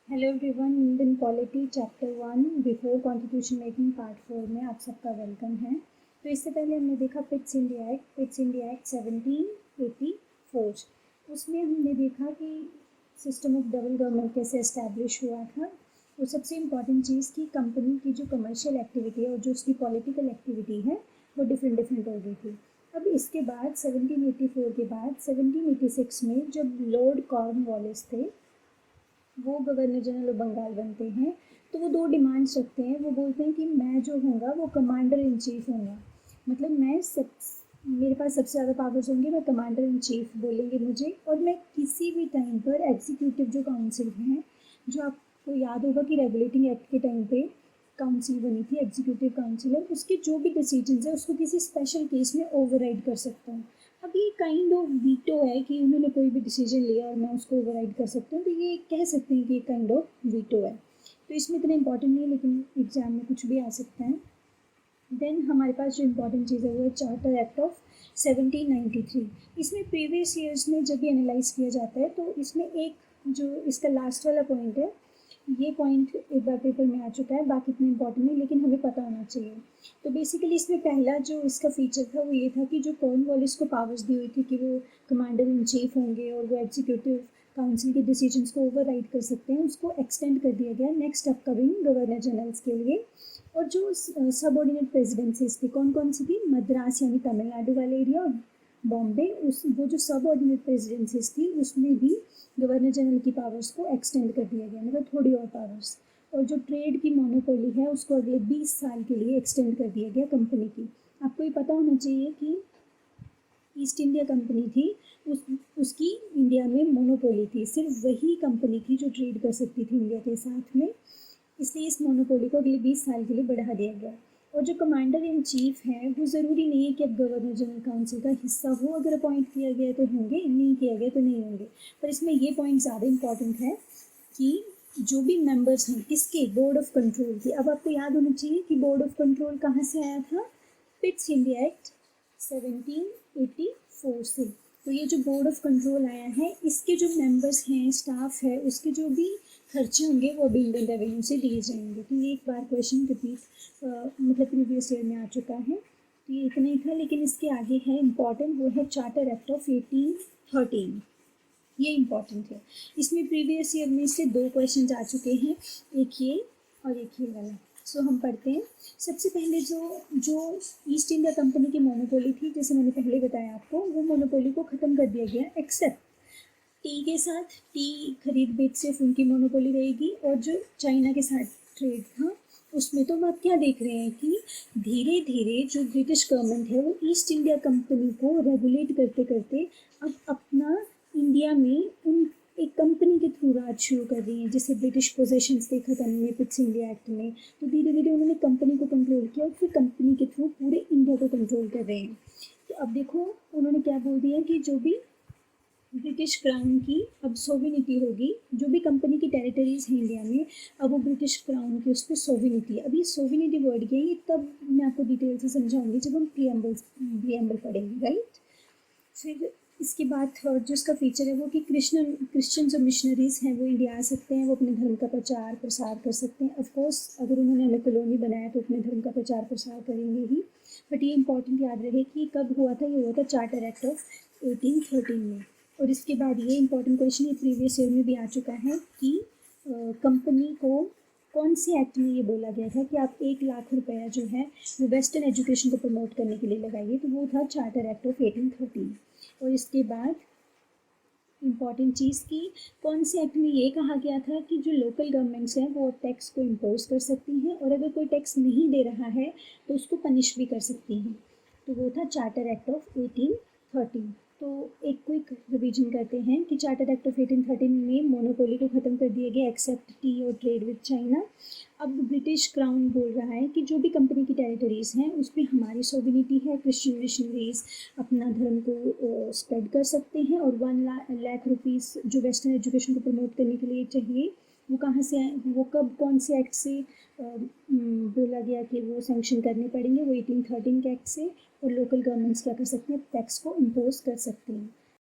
Hello everyone, Indian polity chapter 1 before constitution making part 4 में आप सबका वेलकम है। तो इससे पहले हमने देखा पिट्स इंडिया एक्ट 1784। उसमें हमने देखा कि सिस्टम ऑफ डबल गवर्नमेंट कैसे इस्टेब्लिश हुआ था। और सबसे इम्पॉर्टेंट चीज़ कि कंपनी की जो कमर्शियल एक्टिविटी है और जो उसकी पॉलिटिकल एक्टिविटी है वो डिफरेंट हो गई थी। अब इसके बाद 1784 के बाद 1786 में जब लॉर्ड कॉर्नवालिस थे वो गवर्नर जनरल ऑफ बंगाल बनते हैं, तो वो दो डिमांड्स रखते हैं। वो बोलते हैं कि मैं जो हूँगा वो कमांडर इन चीफ हूँगा, मतलब मेरे पास सबसे ज़्यादा पावर्स होंगे, मैं कमांडर इन चीफ बोलेंगे मुझे, और मैं किसी भी टाइम पर एग्जीक्यूटिव जो काउंसिल हैं, जो आपको याद होगा कि रेगुलेटिंग एक्ट के टाइम पे काउंसिल बनी थी, एग्जीक्यूटिव काउंसिल है, उसके जो भी डिसीजंस है उसको किसी स्पेशल केस में ओवरराइड कर सकता हूँ। अब ये काइंड ऑफ वीटो है कि उन्होंने कोई भी डिसीजन लिया और मैं उसको ओवरराइड कर सकता हूँ, तो ये कह सकते हैं कि ये काइंड ऑफ वीटो है। तो इसमें इतना इंपॉर्टेंट नहीं है, लेकिन एग्जाम में कुछ भी आ सकता है। देन हमारे पास जो इम्पोर्टेंट चीज़ है वो है चार्टर एक्ट ऑफ 1793। इसमें प्रीवियस ईयर्स में जब भी एनालाइज किया जाता है तो इसमें एक जो इसका लास्ट वाला पॉइंट है, ये पॉइंट एक बार पेपर में आ चुका है, बाकी इतना इंपॉर्टेंट नहीं, लेकिन हमें पता होना चाहिए। तो बेसिकली इसमें पहला जो इसका फीचर था वो ये था कि जो कॉर्नवालिस को पावर्स दी हुई थी कि वो कमांडर इन चीफ होंगे और वो एग्जीक्यूटिव काउंसिल के डिसीजंस को ओवरराइड कर सकते हैं, उसको एक्सटेंड कर दिया गया नेक्स्ट अपकमिंग गवर्नर जनरल्स के लिए। और जो सबऑर्डिनेट प्रेसिडेंसीज थी कौन कौन सी थी, मद्रास यानी तमिलनाडु वाले एरिया और बॉम्बे, उस वो जो सबऑर्डिनेट प्रेसिडेंसीज थी उसमें भी गवर्नर जनरल की पावर्स को एक्सटेंड कर दिया गया, मतलब थोड़ी और पावर्स। और जो ट्रेड की मोनोपोली है उसको अगले 20 साल के लिए एक्सटेंड कर दिया गया कंपनी की। आपको ये पता होना चाहिए कि ईस्ट इंडिया कंपनी थी, उसकी इंडिया में मोनोपोली थी, सिर्फ वही कंपनी थी जो ट्रेड कर सकती थी इंडिया के साथ में, इसलिए इस मोनोपोली को अगले 20 साल के लिए बढ़ा दिया गया। और जो कमांडर इन चीफ है वो ज़रूरी नहीं है कि अब गवर्नर जनरल काउंसिल का हिस्सा हो, अगर अपॉइंट किया गया तो होंगे, नहीं किया गया तो नहीं होंगे। पर इसमें ये पॉइंट ज़्यादा इंपॉर्टेंट है कि जो भी मेंबर्स हैं किसके, बोर्ड ऑफ कंट्रोल की। अब आपको याद होना चाहिए कि बोर्ड ऑफ कंट्रोल कहाँ से आया था, पिट्स इंडिया एक्ट 1784 से। तो ये जो बोर्ड ऑफ कंट्रोल आया है इसके जो मेंबर्स हैं, स्टाफ है, उसके जो भी खर्चे होंगे वो भी इंडियन रेवेन्यू से दिए जाएंगे। तो ये एक बार क्वेश्चन रिपीट मतलब प्रीवियस ईयर में आ चुका है। तो ये इतना ही था, लेकिन इसके आगे है इम्पॉर्टेंट, वो है चार्टर एक्ट ऑफ 1813। ये इम्पॉर्टेंट है। इसमें प्रीवियस ईयर में से दो क्वेश्चन आ चुके हैं, एक ये और एक ये वाला। सो हम पढ़ते हैं। सबसे पहले जो जो ईस्ट इंडिया कंपनी की मोनोपोली थी, जैसे मैंने पहले बताया आपको, वो मोनोपोली को ख़त्म कर दिया गया, एक्सेप्ट टी के साथ। टी खरीद बेच सिर्फ उनकी मोनोपोली रहेगी, और जो चाइना के साथ ट्रेड था उसमें तो आप क्या देख रहे हैं कि धीरे धीरे जो ब्रिटिश गवर्नमेंट है वो ईस्ट इंडिया कंपनी को रेगुलेट करते करते अब अपना इंडिया में उन एक कंपनी के थ्रू राज शुरू कर रही है, जैसे ब्रिटिश पोजेशंस देखा था हमने पिट्स इंडिया एक्ट में। तो धीरे धीरे उन्होंने कंपनी को कंट्रोल किया और फिर कंपनी के थ्रू पूरे इंडिया को कंट्रोल कर रहे हैं। तो अब देखो उन्होंने क्या बोल दिया कि जो भी ब्रिटिश क्राउन की अब सोविनिटी होगी, जो भी कंपनी की टेरिटरीज हैं इंडिया में, अब वो ब्रिटिश क्राउन की उस पर सोविनिटी है। अब ये सोविनिटी वर्ड क्या है, ये तब मैं आपको डिटेल से समझाऊंगी जब हम प्रियम्बल पढ़ेंगे, राइट। फिर इसके बाद थर्ड जो इसका फीचर है वो कि क्रिश्चियन जो मिशनरीज़ हैं वो इंडिया आ सकते हैं, वो अपने धर्म का प्रचार प्रसार कर सकते हैं। ऑफकोर्स अगर उन्होंने हमें कॉलोनी बनाया तो अपने धर्म का प्रचार प्रसार करेंगे ही। बट ये इंपॉर्टेंट याद रहे कि कब हुआ था, ये हुआ था चार्टर एक्ट ऑफ 1813 में। और इसके बाद ये इंपॉर्टेंट क्वेश्चन ये प्रीवियस ईयर में भी आ चुका है कि कंपनी को कौन से एक्ट में ये बोला गया था कि आप 1 लाख रुपया जो है वो वेस्टर्न एजुकेशन को प्रमोट करने के लिए लगाइए, तो वो था चार्टर एक्ट ऑफ 1813। और इसके बाद इम्पॉर्टेंट चीज़ की कौन से एक्ट में ये कहा गया था कि जो लोकल गवर्नमेंट्स हैं वो टैक्स को इम्पोज कर सकती हैं, और अगर कोई टैक्स नहीं दे रहा है तो उसको पनिश भी कर सकती हैं। तो वो था चार्टर एक्ट ऑफ 1813। तो एक क्विक रिवीजन करते हैं कि चार्टर एक्ट ऑफ 1813 में मोनोपोली को ख़त्म कर दिया गया एक्सेप्ट टी और ट्रेड विद चाइना। अब ब्रिटिश क्राउन बोल रहा है कि जो भी कंपनी की टेरिटरीज़ हैं उस पर हमारी सोविनिटी है, क्रिश्चियन मिशनरीज़ अपना धर्म को स्प्रेड कर सकते हैं, और 1 लाख रुपीज़ जो वेस्टर्न एजुकेशन को प्रमोट करने के लिए चाहिए, वो कहाँ से आए, वो कब कौन से एक्ट से बोला गया कि वो सैंक्शन करने पड़ेंगे, वो 1813 के एक्ट से। और लोकल गवर्नमेंट्स क्या कर सकते हैं, टैक्स को इम्पोज कर सकते हैं।